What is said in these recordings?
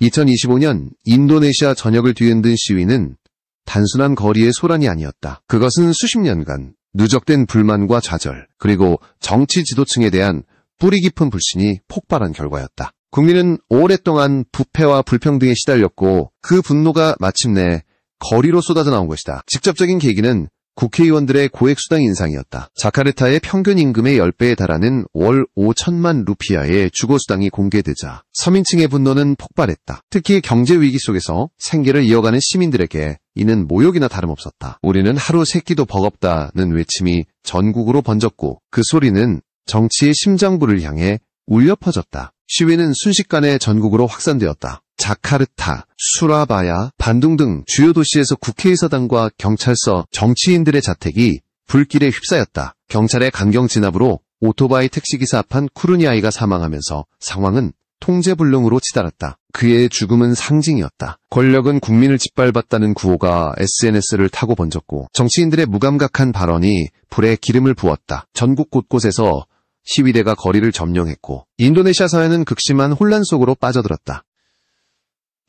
2025년 인도네시아 전역을 뒤흔든 시위는 단순한 거리의 소란이 아니었다. 그것은 수십 년간 누적된 불만과 좌절, 그리고 정치 지도층에 대한 뿌리 깊은 불신이 폭발한 결과였다. 국민은 오랫동안 부패와 불평등에 시달렸고 그 분노가 마침내 거리로 쏟아져 나온 것이다. 직접적인 계기는 국회의원들의 고액수당 인상이었다. 자카르타의 평균 임금의 10배에 달하는 월 5천만 루피아의 주거수당이 공개되자 서민층의 분노는 폭발했다. 특히 경제위기 속에서 생계를 이어가는 시민들에게 이는 모욕이나 다름없었다. 우리는 하루 세 끼도 버겁다는 외침이 전국으로 번졌고 그 소리는 정치의 심장부를 향해 울려 퍼졌다. 시위는 순식간에 전국으로 확산되었다. 자카르타, 수라바야, 반둥 등 주요 도시에서 국회의사당과 경찰서, 정치인들의 자택이 불길에 휩싸였다. 경찰의 강경 진압으로 오토바이 택시기사 앞한 쿠르니아이가 사망하면서 상황은 통제불능으로 치달았다. 그의 죽음은 상징이었다. 권력은 국민을 짓밟았다는 구호가 SNS를 타고 번졌고 정치인들의 무감각한 발언이 불에 기름을 부었다. 전국 곳곳에서 시위대가 거리를 점령했고 인도네시아 사회는 극심한 혼란 속으로 빠져들었다.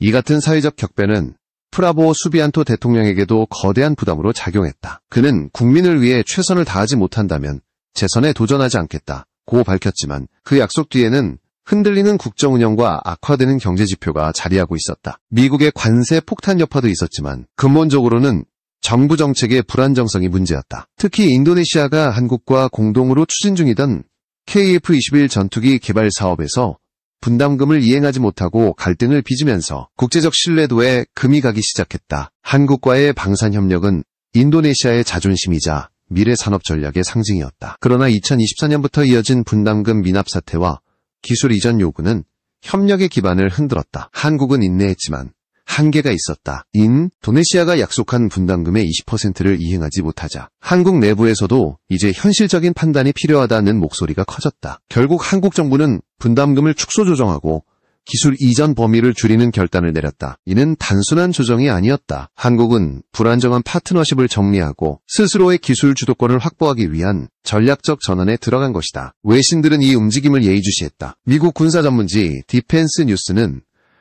이 같은 사회적 격변은 프라보 수비안토 대통령에게도 거대한 부담으로 작용했다. 그는 국민을 위해 최선을 다하지 못한다면 재선에 도전하지 않겠다고 밝혔지만 그 약속 뒤에는 흔들리는 국정 운영과 악화되는 경제 지표가 자리하고 있었다. 미국의 관세 폭탄 여파도 있었지만 근본적으로는 정부 정책의 불안정성이 문제였다. 특히 인도네시아가 한국과 공동으로 추진 중이던 KF-21 전투기 개발 사업에서 분담금을 이행하지 못하고 갈등을 빚으면서 국제적 신뢰도에 금이 가기 시작했다. 한국과의 방산협력은 인도네시아의 자존심이자 미래 산업 전략의 상징이었다. 그러나 2024년부터 이어진 분담금 미납 사태와 기술 이전 요구는 협력의 기반을 흔들었다. 한국은 인내했지만 한계가 있었다. 인도네시아가 약속한 분담금의 20%를 이행하지 못하자 한국 내부에서도 이제 현실적인 판단이 필요하다는 목소리가 커졌다. 결국 한국 정부는 분담금을 축소 조정하고 기술 이전 범위를 줄이는 결단을 내렸다. 이는 단순한 조정이 아니었다. 한국은 불안정한 파트너십을 정리하고 스스로의 기술 주도권을 확보하기 위한 전략적 전환에 들어간 것이다. 외신들은 이 움직임을 예의주시했다. 미국 군사 전문지 디펜스 뉴스는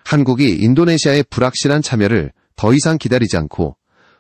한국이 인도네시아의 불확실한 참여를 더 이상 기다리지 않고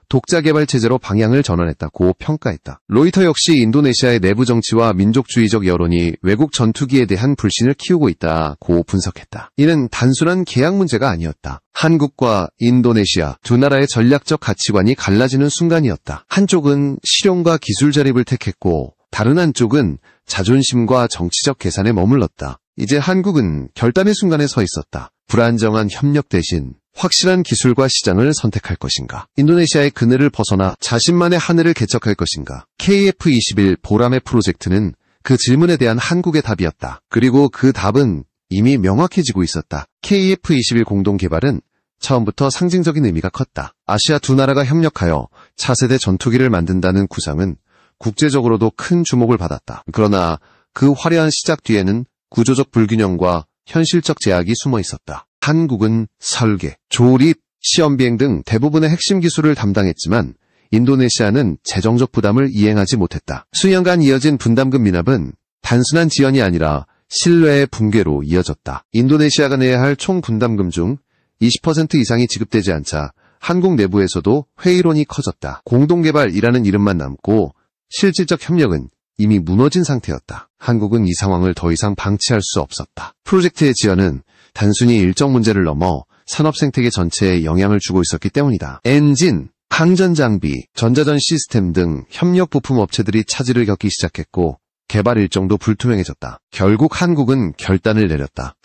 독자 개발 체제로 방향을 전환했다고 평가했다. 로이터 역시 인도네시아의 내부 정치와 민족주의적 여론이 외국 전투기에 대한 불신을 키우고 있다고 분석했다. 이는 단순한 계약 문제가 아니었다. 한국과 인도네시아 두 나라의 전략적 가치관이 갈라지는 순간이었다. 한쪽은 실용과 기술 자립을 택했고 다른 한쪽은 자존심과 정치적 계산에 머물렀다. 이제 한국은 결단의 순간에 서 있었다. 불안정한 협력 대신 확실한 기술과 시장을 선택할 것인가? 인도네시아의 그늘을 벗어나 자신만의 하늘을 개척할 것인가? KF-21 보라매 프로젝트는 그 질문에 대한 한국의 답이었다. 그리고 그 답은 이미 명확해지고 있었다. KF-21 공동개발은 처음부터 상징적인 의미가 컸다. 아시아 두 나라가 협력하여 차세대 전투기를 만든다는 구상은 국제적으로도 큰 주목을 받았다. 그러나 그 화려한 시작 뒤에는 구조적 불균형과 현실적 제약이 숨어 있었다. 한국은 설계, 조립, 시험비행 등 대부분의 핵심 기술을 담당했지만 인도네시아는 재정적 부담을 이행하지 못했다. 수년간 이어진 분담금 미납은 단순한 지연이 아니라 신뢰의 붕괴로 이어졌다. 인도네시아가 내야 할 총 분담금 중 20% 이상이 지급되지 않자 한국 내부에서도 회의론이 커졌다. 공동개발이라는 이름만 남고 실질적 협력은 이미 무너진 상태였다. 한국은 이 상황을 더 이상 방치할 수 없었다. 프로젝트의 지연은 단순히 일정 문제를 넘어 산업 생태계 전체에 영향을 주고 있었기 때문이다. 엔진, 항전 장비, 전자전 시스템 등 협력 부품 업체들이 차질을 겪기 시작했고 개발 일정도 불투명해졌다. 결국 한국은 결단을 내렸다.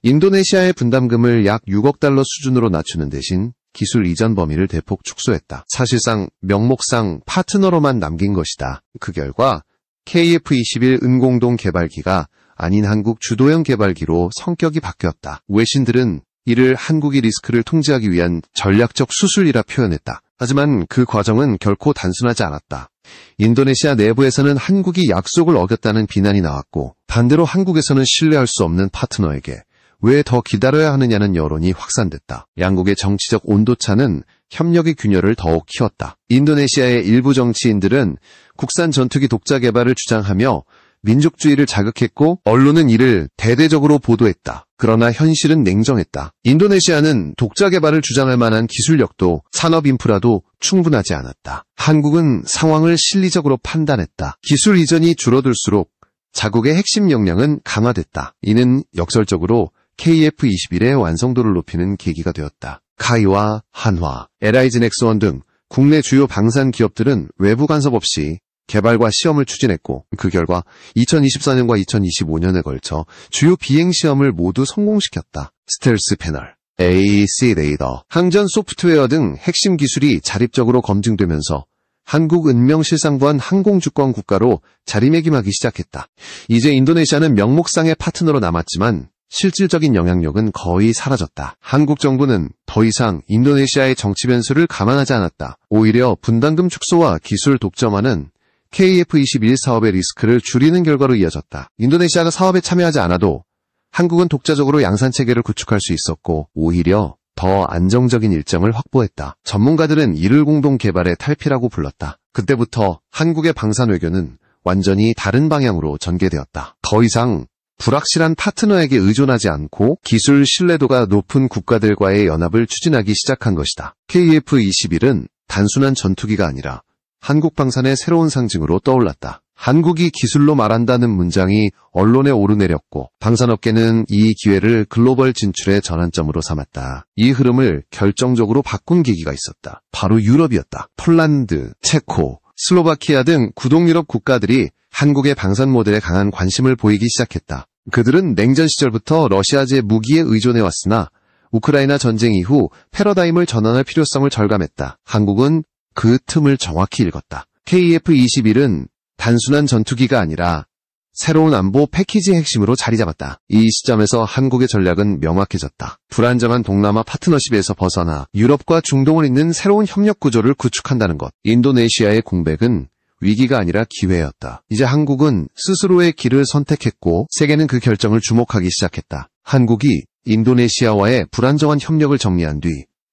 인도네시아의 분담금을 약 6억 달러 수준으로 낮추는 대신 기술 이전 범위를 대폭 축소했다. 사실상 명목상 파트너로만 남긴 것이다. 그 결과 KF-21 은공동 개발기가 아닌 한국 주도형 개발기로 성격이 바뀌었다. 외신들은 이를 한국이 리스크를 통제하기 위한 전략적 수술이라 표현했다. 하지만 그 과정은 결코 단순하지 않았다. 인도네시아 내부에서는 한국이 약속을 어겼다는 비난이 나왔고 반대로 한국에서는 신뢰할 수 없는 파트너에게 왜 더 기다려야 하느냐는 여론이 확산됐다. 양국의 정치적 온도차는 협력의 균열을 더욱 키웠다. 인도네시아의 일부 정치인들은 국산 전투기 독자 개발을 주장하며 민족주의를 자극했고 언론은 이를 대대적으로 보도했다. 그러나 현실은 냉정했다. 인도네시아는 독자 개발을 주장할 만한 기술력도 산업 인프라도 충분하지 않았다. 한국은 상황을 실리적으로 판단했다. 기술 이전이 줄어들수록 자국의 핵심 역량은 강화됐다. 이는 역설적으로 KF-21의 완성도를 높이는 계기가 되었다. 카이와 한화, LIG 넥스원 등 국내 주요 방산 기업들은 외부 간섭 없이 개발과 시험을 추진했고 그 결과 2024년과 2025년에 걸쳐 주요 비행시험을 모두 성공시켰다. 스텔스 패널, AEC 레이더, 항전 소프트웨어 등 핵심 기술이 자립적으로 검증되면서 한국 은명실상부한 항공주권 국가로 자리매김하기 시작했다. 이제 인도네시아는 명목상의 파트너로 남았지만 실질적인 영향력은 거의 사라졌다. 한국 정부는 더 이상 인도네시아의 정치 변수를 감안하지 않았다. 오히려 분담금 축소와 기술 독점화는 KF-21 사업의 리스크를 줄이는 결과로 이어졌다. 인도네시아가 사업에 참여하지 않아도 한국은 독자적으로 양산체계를 구축할 수 있었고 오히려 더 안정적인 일정을 확보했다. 전문가들은 이를 공동 개발의 탈피라고 불렀다. 그때부터 한국의 방산 외교는 완전히 다른 방향으로 전개되었다. 더 이상 불확실한 파트너에게 의존하지 않고 기술 신뢰도가 높은 국가들과의 연합을 추진하기 시작한 것이다. KF-21은 단순한 전투기가 아니라 한국 방산의 새로운 상징으로 떠올랐다. 한국이 기술로 말한다는 문장이 언론에 오르내렸고 방산업계는 이 기회를 글로벌 진출의 전환점으로 삼았다. 이 흐름을 결정적으로 바꾼 계기가 있었다. 바로 유럽이었다. 폴란드, 체코, 슬로바키아 등 구동유럽 국가들이 한국의 방산 모델에 강한 관심을 보이기 시작했다. 그들은 냉전 시절부터 러시아제 무기에 의존해왔으나 우크라이나 전쟁 이후 패러다임을 전환할 필요성을 절감했다. 한국은 그 틈을 정확히 읽었다. KF-21은 단순한 전투기가 아니라 새로운 안보 패키지의 핵심으로 자리 잡았다. 이 시점에서 한국의 전략은 명확해졌다. 불안정한 동남아 파트너십에서 벗어나 유럽과 중동을 잇는 새로운 협력 구조를 구축한다는 것. 인도네시아의 공백은 위기가 아니라 기회였다. 이제 한국은 스스로의 길을 선택했고 세계는 그 결정을 주목하기 시작했다. 한국이 인도네시아와의 불안정한 협력을 정리한 뒤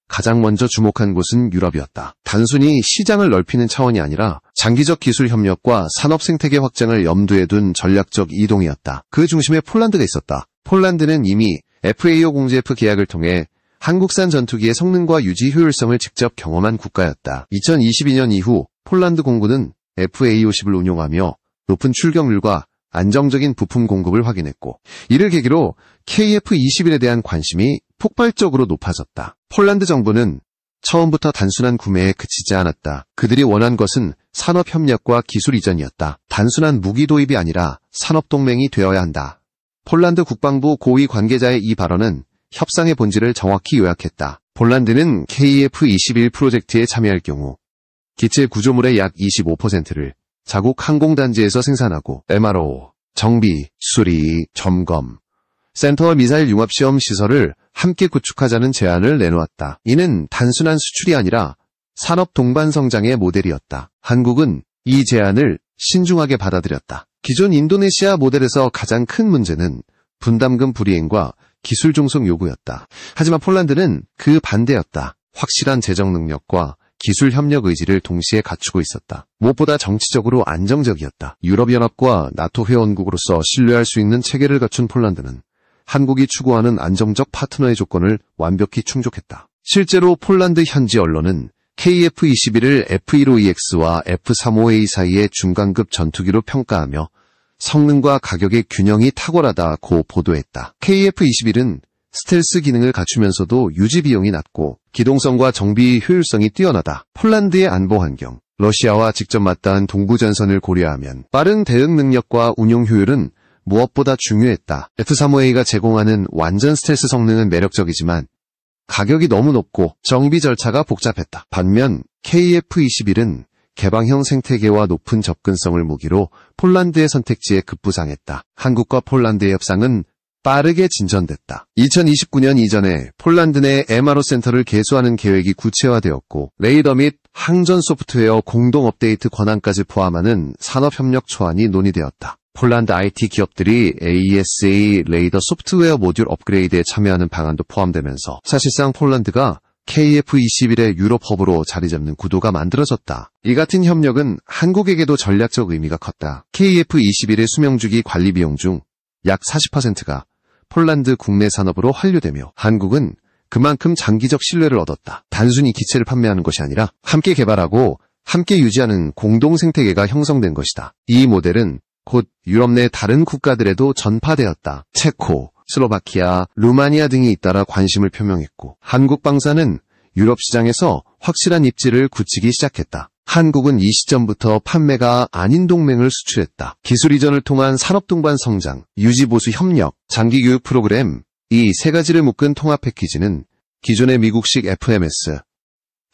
가장 먼저 주목한 곳은 유럽이었다. 단순히 시장을 넓히는 차원이 아니라 장기적 기술 협력과 산업 생태계 확장을 염두에 둔 전략적 이동이었다. 그 중심에 폴란드가 있었다. 폴란드는 이미 FAO 공제F 계약을 통해 한국산 전투기의 성능과 유지 효율성을 직접 경험한 국가였다. 2022년 이후 폴란드 공군은 FA-50을 운용하며 높은 출격률과 안정적인 부품 공급을 확인했고 이를 계기로 KF-21에 대한 관심이 폭발적으로 높아졌다. 폴란드 정부는 처음부터 단순한 구매에 그치지 않았다. 그들이 원한 것은 산업협력과 기술 이전이었다. 단순한 무기 도입이 아니라 산업동맹이 되어야 한다. 폴란드 국방부 고위 관계자의 이 발언은 협상의 본질을 정확히 요약했다. 폴란드는 KF-21 프로젝트에 참여할 경우 기체 구조물의 약 25%를 자국 항공단지에서 생산하고 MRO, 정비, 수리, 점검, 센터와 미사일 융합시험 시설을 함께 구축하자는 제안을 내놓았다. 이는 단순한 수출이 아니라 산업 동반 성장의 모델이었다. 한국은 이 제안을 신중하게 받아들였다. 기존 인도네시아 모델에서 가장 큰 문제는 분담금 불이행과 기술 종속 요구였다. 하지만 폴란드는 그 반대였다. 확실한 재정 능력과 기술 협력 의지를 동시에 갖추고 있었다. 무엇보다 정치적으로 안정적이었다. 유럽연합과 나토 회원국으로서 신뢰할 수 있는 체계를 갖춘 폴란드는 한국이 추구하는 안정적 파트너의 조건을 완벽히 충족했다. 실제로 폴란드 현지 언론은 KF-21을 F-15EX와 F-35A 사이의 중간급 전투기로 평가하며 성능과 가격의 균형이 탁월하다고 보도했다. KF-21은 스텔스 기능을 갖추면서도 유지 비용이 낮고 기동성과 정비 효율성이 뛰어나다. 폴란드의 안보 환경, 러시아와 직접 맞닿은 동부전선을 고려하면 빠른 대응 능력과 운용 효율은 무엇보다 중요했다. F-35A가 제공하는 완전 스텔스 성능은 매력적이지만 가격이 너무 높고 정비 절차가 복잡했다. 반면 KF-21은 개방형 생태계와 높은 접근성을 무기로 폴란드의 선택지에 급부상했다. 한국과 폴란드의 협상은 빠르게 진전됐다. 2029년 이전에 폴란드 내 MRO 센터를 개소하는 계획이 구체화되었고 레이더 및 항전 소프트웨어 공동 업데이트 권한까지 포함하는 산업협력 초안이 논의되었다. 폴란드 IT 기업들이 AESA 레이더 소프트웨어 모듈 업그레이드에 참여하는 방안도 포함되면서 사실상 폴란드가 KF-21의 유럽 허브로 자리 잡는 구도가 만들어졌다. 이 같은 협력은 한국에게도 전략적 의미가 컸다. KF-21의 수명주기 관리 비용 중 약 40%가 폴란드 국내 산업으로 환류되며 한국은 그만큼 장기적 신뢰를 얻었다. 단순히 기체를 판매하는 것이 아니라 함께 개발하고 함께 유지하는 공동 생태계가 형성된 것이다. 이 모델은 곧 유럽 내 다른 국가들에도 전파되었다. 체코, 슬로바키아, 루마니아 등이 잇따라 관심을 표명했고 한국 방사는 유럽 시장에서 확실한 입지를 굳히기 시작했다. 한국은 이 시점부터 판매가 아닌 동맹을 수출했다. 기술 이전을 통한 산업 동반 성장, 유지 보수 협력, 장기 교육 프로그램, 이 세 가지를 묶은 통합 패키지는 기존의 미국식 FMS,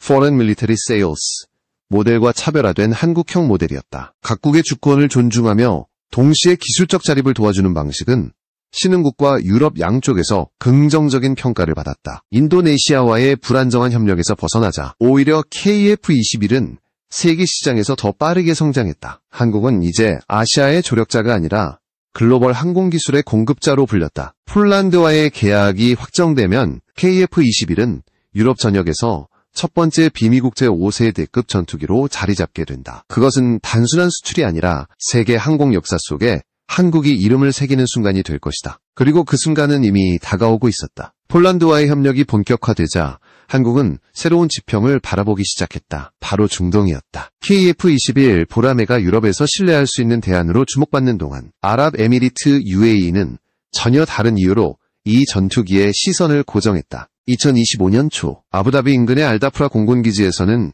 Foreign Military Sales 모델과 차별화된 한국형 모델이었다. 각국의 주권을 존중하며 동시에 기술적 자립을 도와주는 방식은 신흥국과 유럽 양쪽에서 긍정적인 평가를 받았다. 인도네시아와의 불안정한 협력에서 벗어나자 오히려 KF-21은 세계 시장에서 더 빠르게 성장했다. 한국은 이제 아시아의 조력자가 아니라 글로벌 항공기술의 공급자로 불렸다. 폴란드와의 계약이 확정되면 KF-21은 유럽 전역에서 첫 번째 비미국제 5세대급 전투기로 자리 잡게 된다. 그것은 단순한 수출이 아니라 세계 항공 역사 속에 한국이 이름을 새기는 순간이 될 것이다. 그리고 그 순간은 이미 다가오고 있었다. 폴란드와의 협력이 본격화되자 한국은 새로운 지평을 바라보기 시작했다. 바로 중동이었다. KF-21 보라매가 유럽에서 신뢰할 수 있는 대안으로 주목받는 동안 아랍에미리트 UAE는 전혀 다른 이유로 이 전투기의 시선을 고정했다. 2025년 초 아부다비 인근의 알다프라 공군기지에서는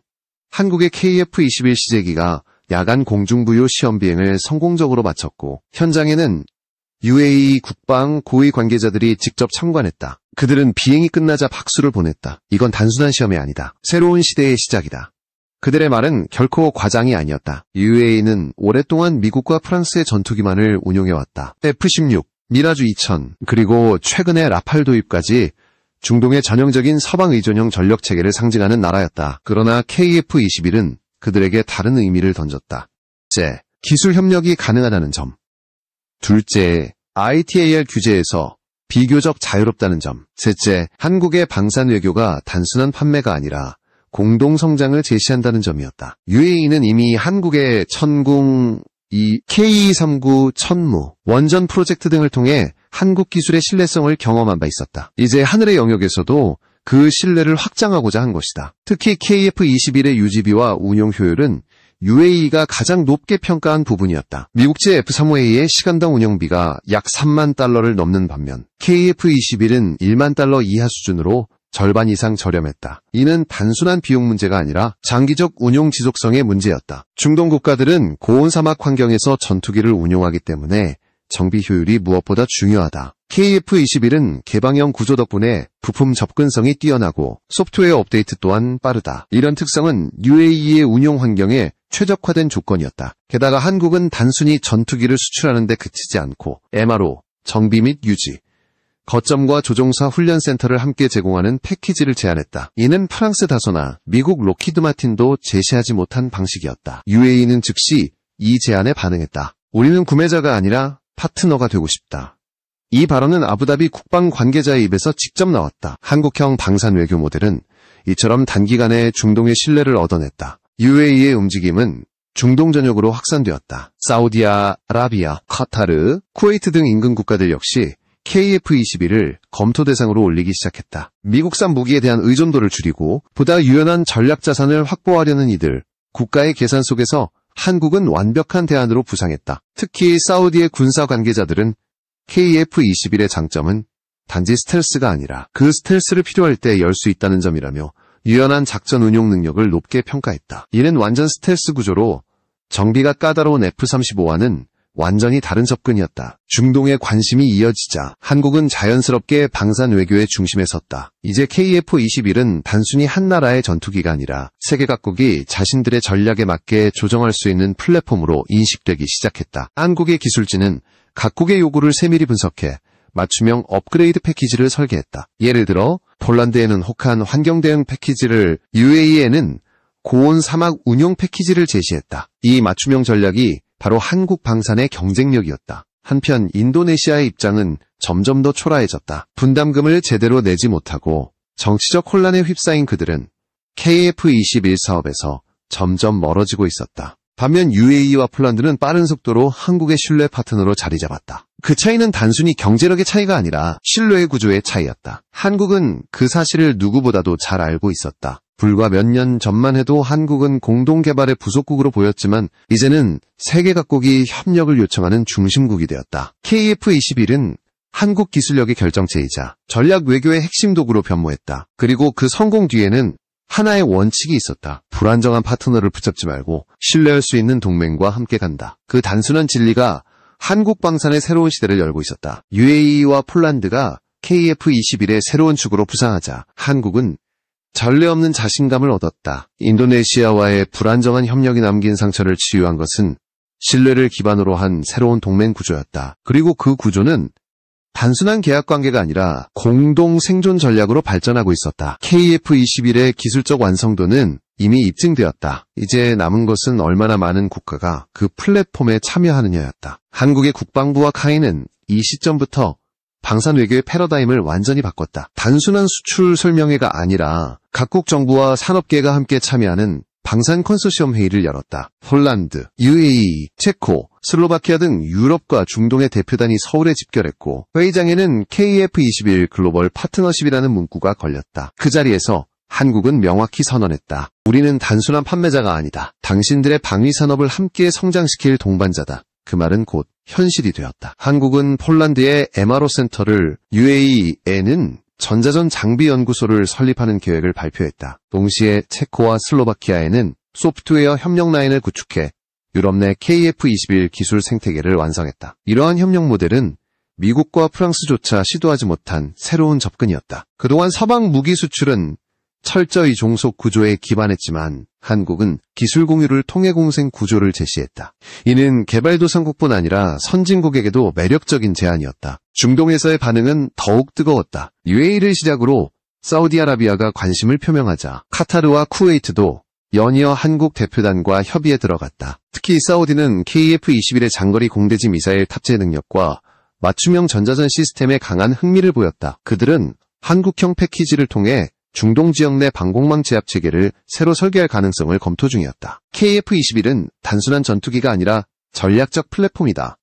한국의 KF-21 시제기가 야간 공중부유 시험 비행을 성공적으로 마쳤고 현장에는 UAE 국방 고위 관계자들이 직접 참관했다. 그들은 비행이 끝나자 박수를 보냈다. 이건 단순한 시험이 아니다. 새로운 시대의 시작이다. 그들의 말은 결코 과장이 아니었다. UAE는 오랫동안 미국과 프랑스의 전투기만을 운용해왔다. F-16, 미라주 2000, 그리고 최근의 라팔 도입까지 중동의 전형적인 서방 의존형 전력 체계를 상징하는 나라였다. 그러나 KF-21은 그들에게 다른 의미를 던졌다. 첫째, 기술 협력이 가능하다는 점. 둘째, ITAR 규제에서 비교적 자유롭다는 점. 셋째, 한국의 방산 외교가 단순한 판매가 아니라 공동 성장을 제시한다는 점이었다. UAE는 이미 한국의 천궁, K239 천무, 원전 프로젝트 등을 통해 한국 기술의 신뢰성을 경험한 바 있었다. 이제 하늘의 영역에서도 그 신뢰를 확장하고자 한 것이다. 특히 KF-21의 유지비와 운용 효율은 UAE가 가장 높게 평가한 부분이었다. 미국제 F-35A의 시간당 운영비가 약 3만 달러를 넘는 반면 KF-21은 1만 달러 이하 수준으로 절반 이상 저렴했다. 이는 단순한 비용 문제가 아니라 장기적 운용 지속성의 문제였다. 중동 국가들은 고온 사막 환경에서 전투기를 운용하기 때문에 정비 효율이 무엇보다 중요하다. KF-21은 개방형 구조 덕분에 부품 접근성이 뛰어나고 소프트웨어 업데이트 또한 빠르다. 이런 특성은 UAE의 운용 환경에 최적화된 조건이었다. 게다가 한국은 단순히 전투기를 수출하는 데 그치지 않고 MRO, 정비 및 유지, 거점과 조종사 훈련센터를 함께 제공하는 패키지를 제안했다. 이는 프랑스 다소나 미국 로키드 마틴도 제시하지 못한 방식이었다. UAE는 즉시 이 제안에 반응했다. 우리는 구매자가 아니라 파트너가 되고 싶다. 이 발언은 아부다비 국방 관계자의 입에서 직접 나왔다. 한국형 방산 외교 모델은 이처럼 단기간에 중동의 신뢰를 얻어냈다. UAE의 움직임은 중동 전역으로 확산되었다. 사우디아라비아, 카타르, 쿠웨이트 등 인근 국가들 역시 KF-21을 검토 대상으로 올리기 시작했다. 미국산 무기에 대한 의존도를 줄이고 보다 유연한 전략 자산을 확보하려는 이들, 국가의 계산 속에서 한국은 완벽한 대안으로 부상했다. 특히 사우디의 군사 관계자들은 KF-21의 장점은 단지 스텔스가 아니라 그 스텔스를 필요할 때 열 수 있다는 점이라며 유연한 작전 운용 능력을 높게 평가했다. 이는 완전 스텔스 구조로 정비가 까다로운 F-35와는 완전히 다른 접근이었다. 중동의 관심이 이어지자 한국은 자연스럽게 방산 외교의 중심에 섰다. 이제 KF-21은 단순히 한 나라의 전투기가 아니라 세계 각국이 자신들의 전략에 맞게 조정할 수 있는 플랫폼으로 인식되기 시작했다. 한국의 기술진은 각국의 요구를 세밀히 분석해 맞춤형 업그레이드 패키지를 설계했다. 예를 들어 폴란드에는 혹한 환경 대응 패키지를, UAE에는 고온 사막 운용 패키지를 제시했다. 이 맞춤형 전략이 바로 한국 방산의 경쟁력이었다. 한편 인도네시아의 입장은 점점 더 초라해졌다. 분담금을 제대로 내지 못하고 정치적 혼란에 휩싸인 그들은 KF-21 사업에서 점점 멀어지고 있었다. 반면 UAE와 폴란드는 빠른 속도로 한국의 신뢰 파트너로 자리 잡았다. 그 차이는 단순히 경제력의 차이가 아니라 신뢰의 구조의 차이였다. 한국은 그 사실을 누구보다도 잘 알고 있었다. 불과 몇 년 전만 해도 한국은 공동개발의 부속국으로 보였지만 이제는 세계 각국이 협력을 요청하는 중심국이 되었다. KF-21은 한국 기술력의 결정체이자 전략 외교의 핵심 도구로 변모했다. 그리고 그 성공 뒤에는 하나의 원칙이 있었다. 불안정한 파트너를 붙잡지 말고 신뢰할 수 있는 동맹과 함께 간다. 그 단순한 진리가 한국 방산의 새로운 시대를 열고 있었다. UAE와 폴란드가 KF-21의 새로운 축으로 부상하자 한국은 전례 없는 자신감을 얻었다. 인도네시아와의 불안정한 협력이 남긴 상처를 치유한 것은 신뢰를 기반으로 한 새로운 동맹 구조였다. 그리고 그 구조는 단순한 계약 관계가 아니라 공동 생존 전략으로 발전하고 있었다. KF-21의 기술적 완성도는 이미 입증되었다. 이제 남은 것은 얼마나 많은 국가가 그 플랫폼에 참여하느냐였다. 한국의 국방부와 카이는 이 시점부터 방산 외교의 패러다임을 완전히 바꿨다. 단순한 수출 설명회가 아니라 각국 정부와 산업계가 함께 참여하는 방산 컨소시엄 회의를 열었다. 폴란드, UAE, 체코, 슬로바키아 등 유럽과 중동의 대표단이 서울에 집결했고 회의장에는 KF-21 글로벌 파트너십이라는 문구가 걸렸다. 그 자리에서 한국은 명확히 선언했다. 우리는 단순한 판매자가 아니다. 당신들의 방위 산업을 함께 성장시킬 동반자다. 그 말은 곧 현실이 되었다. 한국은 폴란드의 MRO 센터를, UAE에는 전자전 장비 연구소를 설립하는 계획을 발표했다. 동시에 체코와 슬로바키아에는 소프트웨어 협력 라인을 구축해 유럽 내 KF-21 기술 생태계를 완성했다. 이러한 협력 모델은 미국과 프랑스조차 시도하지 못한 새로운 접근이었다. 그동안 서방 무기 수출은 철저히 종속 구조에 기반했지만 한국은 기술 공유를 통해 공생 구조를 제시했다. 이는 개발도상국뿐 아니라 선진국에게도 매력적인 제안이었다. 중동에서의 반응은 더욱 뜨거웠다. UAE를 시작으로 사우디아라비아가 관심을 표명하자 카타르와 쿠웨이트도 연이어 한국 대표단과 협의에 들어갔다. 특히 사우디는 KF-21의 장거리 공대지 미사일 탑재 능력과 맞춤형 전자전 시스템에 강한 흥미를 보였다. 그들은 한국형 패키지를 통해 중동 지역 내 방공망 제압 체계를 새로 설계할 가능성을 검토 중이었다. KF-21은 단순한 전투기가 아니라 전략적 플랫폼이다.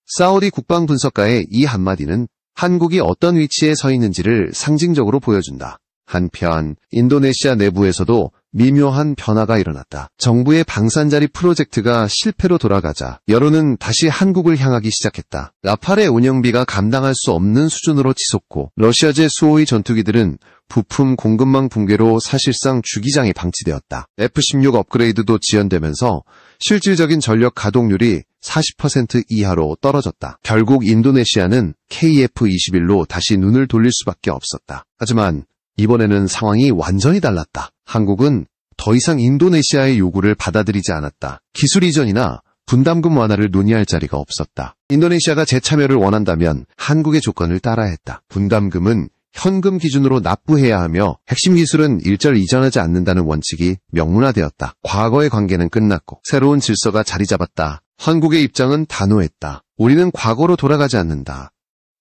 사우디 국방 분석가의 이 한마디는 한국이 어떤 위치에 서 있는지를 상징적으로 보여준다. 한편 인도네시아 내부에서도 미묘한 변화가 일어났다. 정부의 방산자리 프로젝트가 실패로 돌아가자 여론은 다시 한국을 향하기 시작했다. 라팔의 운영비가 감당할 수 없는 수준으로 치솟고 러시아제 수호의 전투기들은 부품 공급망 붕괴로 사실상 주기장이 방치되었다. F-16 업그레이드도 지연되면서 실질적인 전력 가동률이 40% 이하로 떨어졌다. 결국 인도네시아는 KF-21로 다시 눈을 돌릴 수밖에 없었다. 하지만 이번에는 상황이 완전히 달랐다. 한국은 더 이상 인도네시아의 요구를 받아들이지 않았다. 기술 이전이나 분담금 완화를 논의할 자리가 없었다. 인도네시아가 재참여를 원한다면 한국의 조건을 따라야 했다. 분담금은 현금 기준으로 납부해야 하며 핵심 기술은 일절 이전하지 않는다는 원칙이 명문화되었다. 과거의 관계는 끝났고 새로운 질서가 자리 잡았다. 한국의 입장은 단호했다. 우리는 과거로 돌아가지 않는다.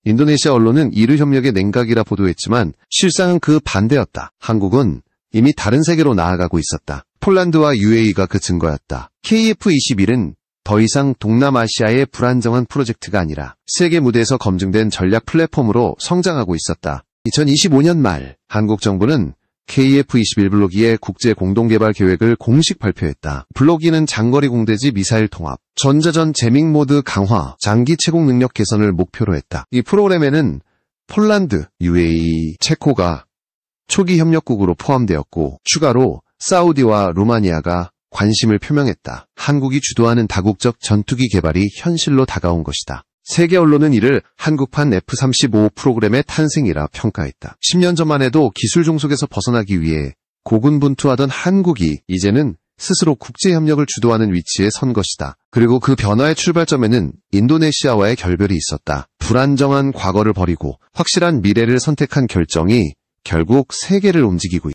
인도네시아 언론은 이르 협력의 냉각이라 보도했지만 실상은 그 반대였다. 한국은 이미 다른 세계로 나아가고 있었다. 폴란드와 UAE가 그 증거였다. KF-21은 더 이상 동남아시아의 불안정한 프로젝트가 아니라 세계 무대에서 검증된 전략 플랫폼으로 성장하고 있었다. 2025년 말 한국 정부는 KF-21 블록2의 국제 공동개발 계획을 공식 발표했다. 블록2는 장거리 공대지 미사일 통합, 전자전 제밍 모드 강화, 장기 채공 능력 개선을 목표로 했다. 이 프로그램에는 폴란드, UAE, 체코가 초기 협력국으로 포함되었고 추가로 사우디와 루마니아가 관심을 표명했다. 한국이 주도하는 다국적 전투기 개발이 현실로 다가온 것이다. 세계 언론은 이를 한국판 F-35 프로그램의 탄생이라 평가했다. 10년 전만 해도 기술 종속에서 벗어나기 위해 고군분투하던 한국이 이제는 스스로 국제협력을 주도하는 위치에 선 것이다. 그리고 그 변화의 출발점에는 인도네시아와의 결별이 있었다. 불안정한 과거를 버리고 확실한 미래를 선택한 결정이 결국 세계를 움직이고 있다.